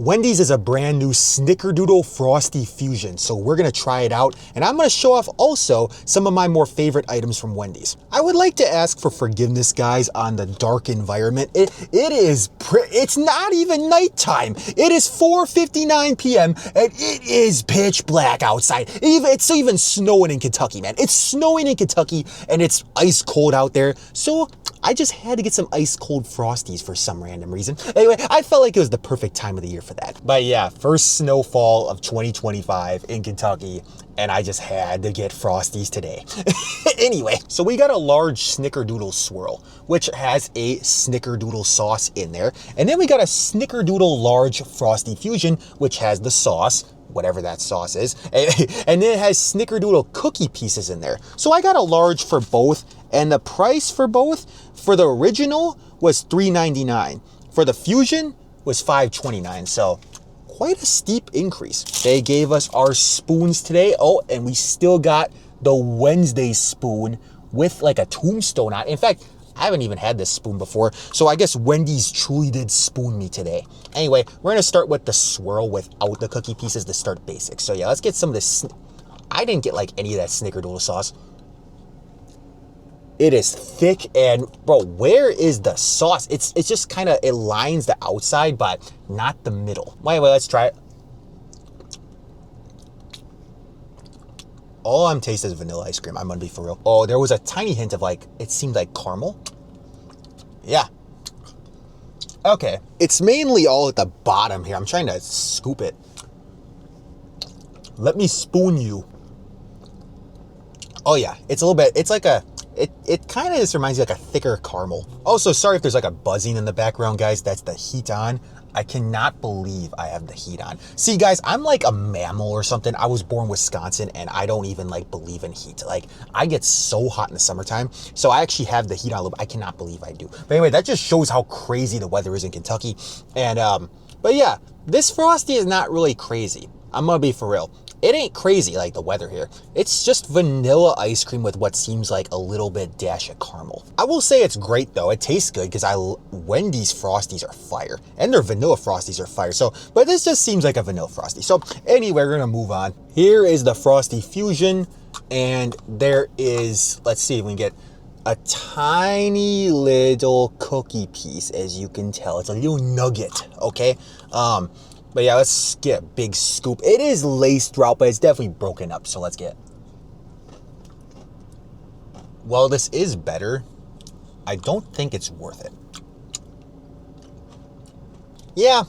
Wendy's is a brand new Snickerdoodle Frosty Fusion, so we're gonna try it out, and I'm gonna show off also some of my more favorite items from Wendy's. I would like to ask for forgiveness, guys, on the dark environment. It's not even nighttime. It is 4:59 p.m. and it is pitch black outside. It's even snowing in Kentucky, man. It's snowing in Kentucky and it's ice cold out there, so I just had to get some ice cold Frosties for some random reason. Anyway, I felt like it was the perfect time of the year for that. But yeah, first snowfall of 2025 in Kentucky, and I just had to get Frosties today. Anyway, so we got a large Snickerdoodle swirl, which has a Snickerdoodle sauce in there. And then we got a Snickerdoodle large Frosty Fusion, which has the sauce, whatever that sauce is. And then it has Snickerdoodle cookie pieces in there. So I got a large for both, and the price for both, for the original was $3.99. For the Fusion was $5.29, so quite a steep increase. They gave us our spoons today. Oh, and we still got the Wednesday spoon with like a tombstone on it. In fact, I haven't even had this spoon before, so I guess Wendy's truly did spoon me today. Anyway, we're gonna start with the swirl without the cookie pieces to start basic. So yeah, let's get some of this. I didn't get like any of that Snickerdoodle sauce. It is thick, and bro, where is the sauce? It's just kind of, it lines the outside, but not the middle. Anyway, let's try it. All I'm tasting is vanilla ice cream. I'm gonna be for real. Oh, there was a tiny hint of like, it seemed like caramel. Yeah. Okay. It's mainly all at the bottom here. I'm trying to scoop it. Let me spoon you. Oh yeah, it's a little bit, it's like a, it kind of just reminds me like a thicker caramel. Also, sorry if there's like a buzzing in the background, guys. That's the heat on. I cannot believe I have the heat on. See, guys, I'm like a mammal or something. I was born in Wisconsin, and I don't even like believe in heat. Like, I get so hot in the summertime, so I actually have the heat on a little bit. I cannot believe I do. But anyway, that just shows how crazy the weather is in Kentucky. And, but yeah, this Frosty is not really crazy. I'm gonna be for real. It ain't crazy like the weather here. It's just vanilla ice cream with what seems like a little bit dash of caramel. I will say it's great though. It tastes good because Wendy's Frosties are fire, and their vanilla Frosties are fire. So, but this just seems like a vanilla Frosty. So anyway, we're gonna move on. Here is the Frosty Fusion, and there is, let's see if we can get a tiny little cookie piece, as you can tell. It's a little nugget, okay? But yeah, let's get a big scoop. It is laced throughout, but it's definitely broken up. So let's get. Well, this is better. I don't think it's worth it. Yeah,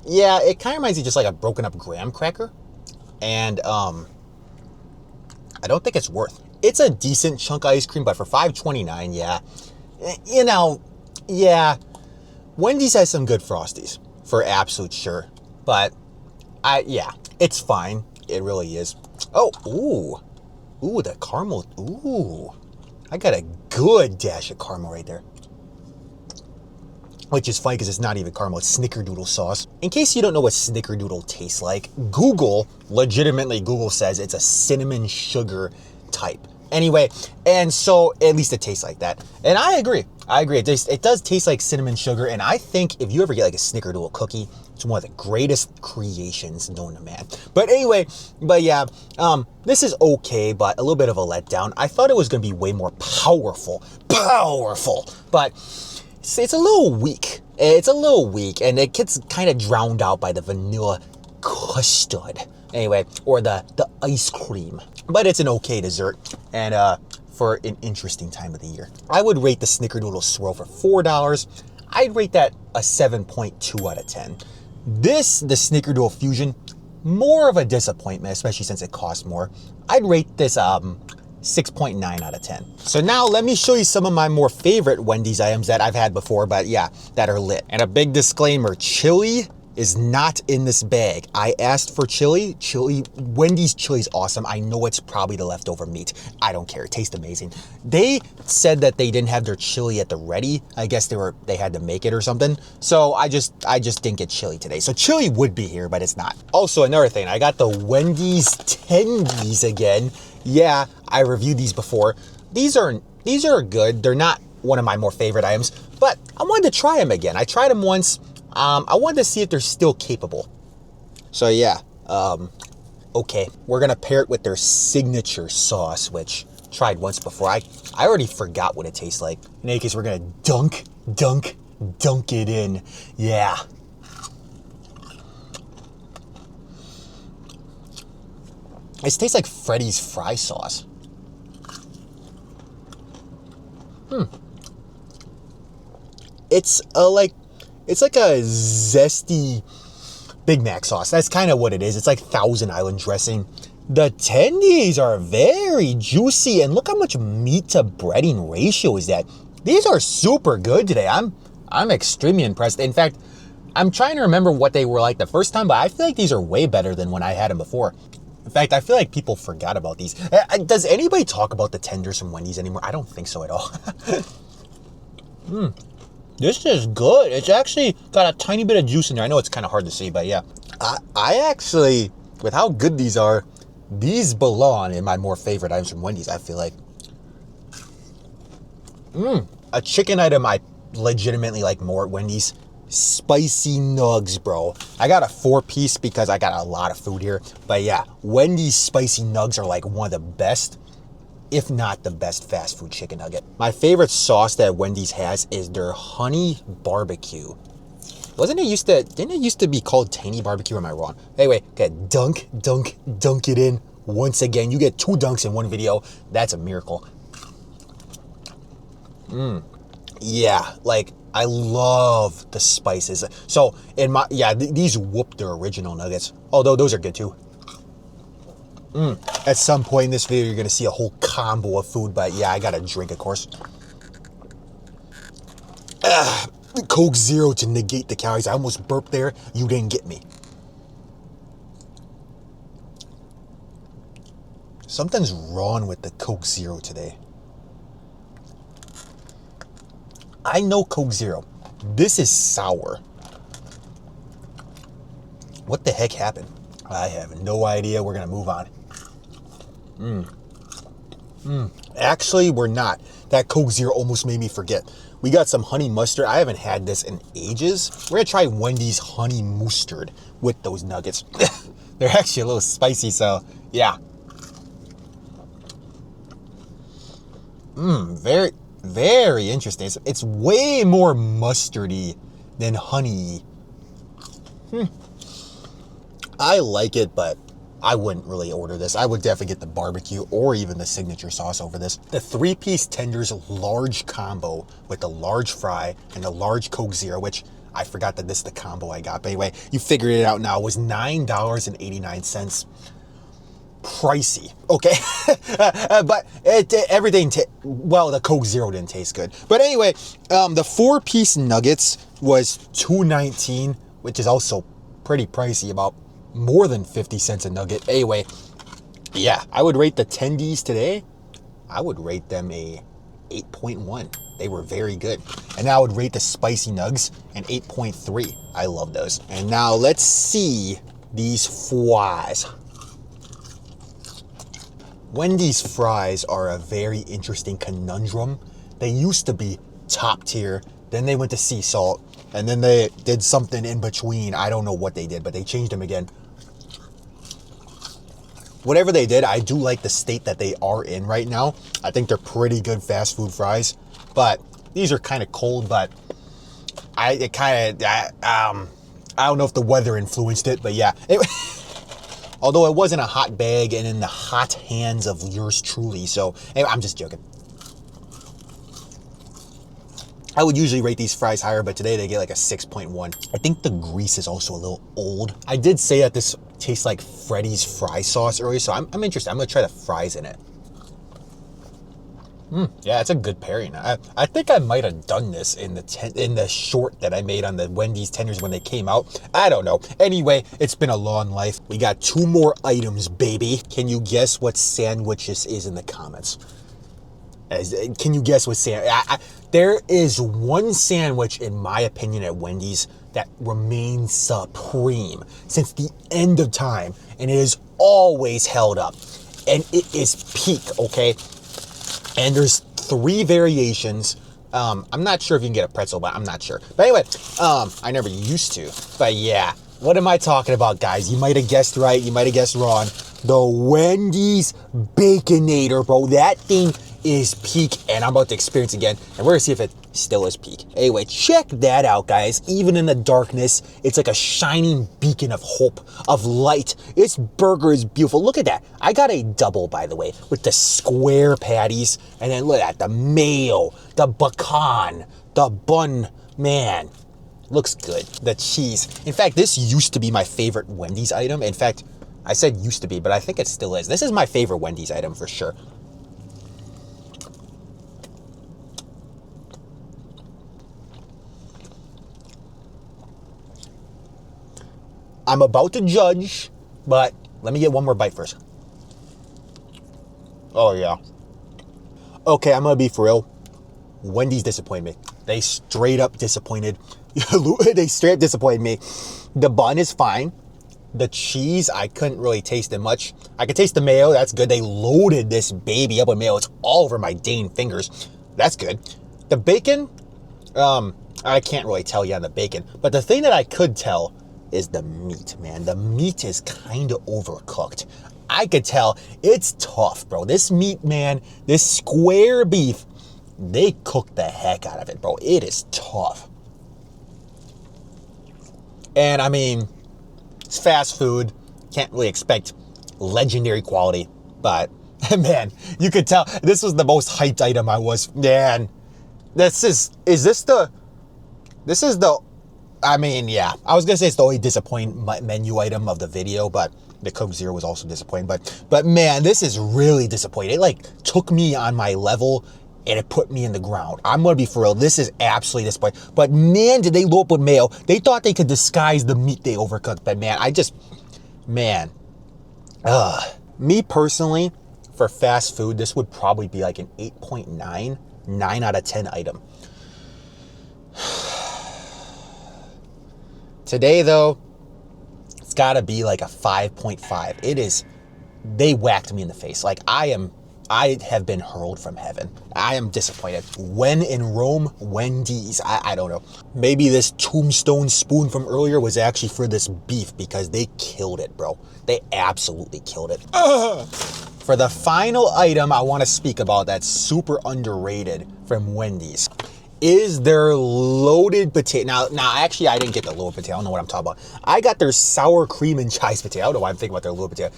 it kind of reminds me just like a broken up graham cracker. And I don't think it's worth it. It's a decent chunk of ice cream, but for $5.29, yeah. You know, yeah. Wendy's has some good Frosties, for absolute sure. But, yeah, it's fine. It really is. Oh, ooh, the caramel. Ooh, I got a good dash of caramel right there. Which is funny because it's not even caramel, it's Snickerdoodle sauce. In case you don't know what Snickerdoodle tastes like, legitimately Google says it's a cinnamon sugar type. Anyway, and so at least it tastes like that. And I agree. It does taste like cinnamon sugar, and I think if you ever get like a Snickerdoodle cookie, it's one of the greatest creations known to man. But anyway, yeah, this is okay, but a little bit of a letdown. I thought it was going to be way more powerful, but it's a little weak. And it gets kind of drowned out by the vanilla custard. Anyway, or the ice cream. But it's an okay dessert, and for an interesting time of the year. I would rate the Snickerdoodle swirl for $4. I'd rate that a 7.2 out of 10. The Snickerdoodle Fusion, more of a disappointment, especially since it costs more. I'd rate this 6.9 out of 10. So now let me show you some of my more favorite Wendy's items that I've had before, but yeah, that are lit. And a big disclaimer, chili is not in this bag. I asked for chili. Wendy's chili is awesome. I know it's probably the leftover meat. I don't care. It tastes amazing. They said that they didn't have their chili at the ready. I guess they had to make it or something. So I just didn't get chili today. So chili would be here, but it's not. Also, another thing, I got the Wendy's tendies again. Yeah, I reviewed these before. These are good. They're not one of my more favorite items, but I wanted to try them again. I tried them once. I wanted to see if they're still capable. So yeah, okay, we're gonna pair it with their signature sauce, which I tried once before. I already forgot what it tastes like. In any case, we're gonna dunk it in. Yeah. It tastes like Freddy's fry sauce. It's like a zesty Big Mac sauce. That's kind of what it is. It's like Thousand Island dressing. The tendies are very juicy, and look how much meat to breading ratio is that. These are super good today. I'm extremely impressed. In fact, I'm trying to remember what they were like the first time, but I feel like these are way better than when I had them before. In fact, I feel like people forgot about these. Does anybody talk about the tenders from Wendy's anymore? I don't think so at all. This is good. It's actually got a tiny bit of juice in there. I know it's kind of hard to see, but yeah. I actually, with how good these are, these belong in my more favorite items from Wendy's, I feel like. A chicken item I legitimately like more at Wendy's. Spicy nugs, bro. I got a 4-piece because I got a lot of food here. But yeah, Wendy's spicy nugs are like one of the best, if not the best, fast food chicken nugget. My favorite sauce that Wendy's has is their honey barbecue. Didn't it used to be called tangy barbecue? Or am I wrong? Anyway, okay, dunk it in. Once again, you get 2 dunks in one video. That's a miracle. Yeah, like, I love the spices. So, these whoop their original nuggets. Although, those are good too. At some point in this video, you're going to see a whole combo of food. But yeah, I got a drink, of course. Coke Zero to negate the calories. I almost burped there. You didn't get me. Something's wrong with the Coke Zero today. I know Coke Zero. This is sour. What the heck happened? I have no idea. We're going to move on. Actually, we're not. That Coke Zero almost made me forget. We got some honey mustard. I haven't had this in ages. We're going to try Wendy's honey mustard with those nuggets. They're actually a little spicy, so yeah. Very, very interesting. It's way more mustardy than honey. I like it, but I wouldn't really order this. I would definitely get the barbecue or even the signature sauce over this. The 3-piece tenders large combo with the large fry and the large Coke Zero, which I forgot that this is the combo I got. But anyway, you figured it out now. It was $9.89. Pricey, okay? But the Coke Zero didn't taste good. But anyway, the 4-piece nuggets was $2.19, which is also pretty pricey, about more than 50 cents a nugget. Anyway, yeah, I would rate the tendies today. I would rate them a 8.1. They were very good. And now I would rate the spicy nugs an 8.3. I love those. And now let's see these fries. Wendy's fries are a very interesting conundrum. They used to be top tier, then they went to sea salt, and then they did something in between. I don't know what they did, but they changed them again. Whatever they did, I do like the state that they are in right now. I think they're pretty good fast food fries, but these are kind of cold, but I don't know if the weather influenced it, but yeah. Although it wasn't a hot bag and in the hot hands of yours truly. So, anyway, I'm just joking. I would usually rate these fries higher, but today they get like a 6.1. I think the grease is also a little old. I did say that this tastes like Freddy's fry sauce earlier, so I'm interested. I'm going to try the fries in it. Yeah, it's a good pairing. I think I might have done this in the short that I made on the Wendy's tenders when they came out. I don't know. Anyway, it's been a long life. We got 2 more items, baby. Can you guess what sandwich this is in the comments? Can you guess what sandwich? There is one sandwich, in my opinion, at Wendy's that remains supreme since the end of time, and it is always held up, and it is peak, okay? And there's 3 variations. I'm not sure if you can get a pretzel, but I'm not sure. But anyway, I never used to. But yeah, what am I talking about, guys? You might have guessed right. You might have guessed wrong. The Wendy's Baconator, bro. That thing is peak, and I'm about to experience again, and we're gonna see if it still is peak. Anyway, check that out, guys. Even in the darkness, it's like a shining beacon of hope, of light. Its burger is beautiful. Look at that. I got a double, by the way, with the square patties, and then look at that, the mayo, the bacon, the bun. Man, looks good. The cheese. In fact, this used to be my favorite Wendy's item. In fact, I said used to be, but I think it still is. This is my favorite Wendy's item for sure. I'm about to judge, but let me get one more bite first. Oh, yeah. Okay, I'm going to be for real. Wendy's disappointed me. They straight up disappointed. They straight up disappointed me. The bun is fine. The cheese, I couldn't really taste it much. I could taste the mayo. That's good. They loaded this baby up with mayo. It's all over my dang fingers. That's good. The bacon, I can't really tell you on the bacon. But the thing that I could tell is the meat, man. The meat is kind of overcooked. I could tell it's tough, bro. This meat, man, this square beef, they cooked the heck out of it, bro. It is tough. And I mean, it's fast food. Can't really expect legendary quality, but man, you could tell this was the most hyped item I was. Man, this is the I mean, yeah, I was gonna say it's the only disappointing menu item of the video, but the Coke Zero was also disappointing. But man, this is really disappointing. It like took me on my level and it put me in the ground. I'm gonna be for real. This is absolutely disappointing. But man, did they load up with mayo? They thought they could disguise the meat they overcooked. But man, me personally, for fast food, this would probably be like an 8.9, 9 out of 10 item. Today, though, it's got to be like a 5.5. It is, they whacked me in the face. Like, I have been hurled from heaven. I am disappointed. When in Rome, Wendy's. I don't know. Maybe this tombstone spoon from earlier was actually for this beef because they killed it, bro. They absolutely killed it. For the final item I want to speak about that's super underrated from Wendy's is their loaded potato. Now, actually, I didn't get the loaded potato. I don't know what I'm talking about. I got their sour cream and chives potato. I don't know why I'm thinking about their loaded potato.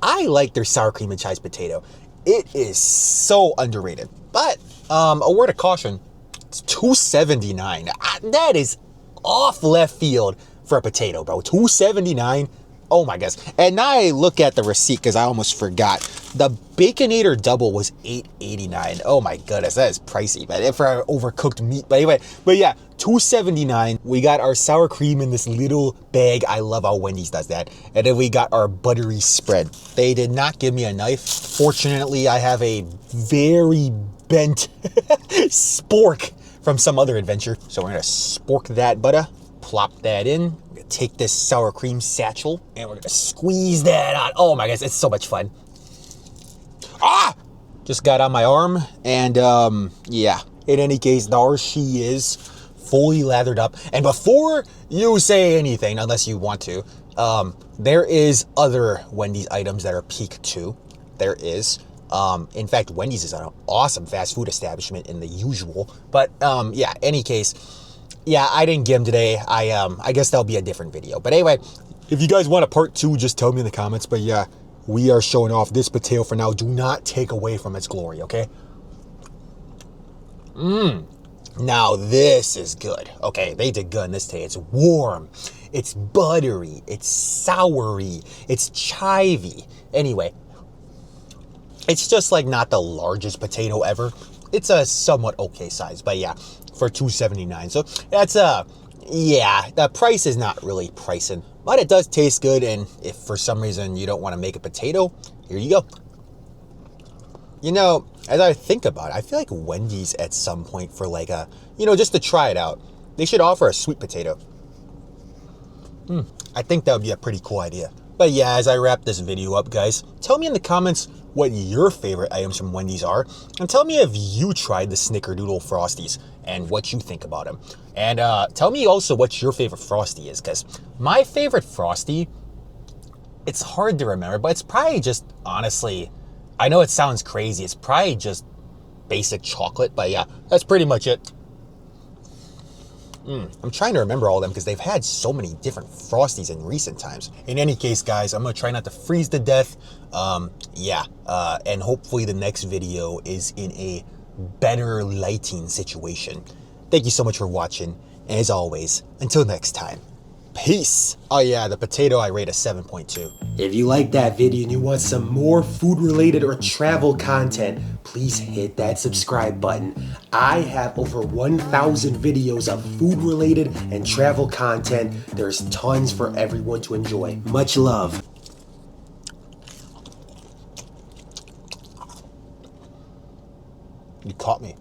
I like their sour cream and chives potato. It is so underrated. But a word of caution, it's $2.79. That is off left field for a potato, bro. $2.79. Oh my gosh. And now I look at the receipt because I almost forgot. The Baconator double was $8.89. Oh my goodness, that is pricey, but for overcooked meat. But anyway, but yeah, $2.79. We got our sour cream in this little bag. I love how Wendy's does that. And then we got our buttery spread. They did not give me a knife. Fortunately, I have a very bent spork from some other adventure. So we're gonna spork that butter, plop that in. We're gonna take this sour cream satchel and we're gonna squeeze that out. Oh my gosh, it's so much fun. Just got on my arm, and yeah, in any case, there she is, fully lathered up. And before you say anything, unless you want to, there is other Wendy's items that are peak too. There is. In fact, Wendy's is an awesome fast food establishment in the usual. But yeah, any case, yeah, I didn't get them today. I guess that'll be a different video. But anyway, if you guys want a part 2, just tell me in the comments. But yeah, we are showing off this potato for now. Do not take away from its glory, okay? Now this is good. Okay, they did good in this today. It's warm, it's buttery, it's soury, it's chivy. Anyway, it's just like not the largest potato ever. It's a somewhat okay size, but yeah, for $2.79. So that's yeah, the price is not really pricing, but it does taste good. And if for some reason you don't want to make a potato, here you go. You know, as I think about it, I feel like Wendy's at some point for like a, you know, just to try it out, they should offer a sweet potato. I think that would be a pretty cool idea. But yeah, as I wrap this video up, guys, tell me in the comments what your favorite items from Wendy's are, and tell me if you tried the Snickerdoodle Frosties. and what you think about them. And tell me also what your favorite Frosty is, because my favorite Frosty, it's hard to remember, but it's probably just, honestly, I know it sounds crazy, it's probably just basic chocolate, but yeah, that's pretty much it. I'm trying to remember all of them because they've had so many different Frosties in recent times. In any case, guys, I'm going to try not to freeze to death. And hopefully the next video is in a better lighting situation. Thank you so much for watching. And as always, until next time, peace. Oh yeah, the potato I rate a 7.2. If you like that video and you want some more food related or travel content, please hit that subscribe button. I have over 1,000 videos of food related and travel content. There's tons for everyone to enjoy. Much love. You caught me.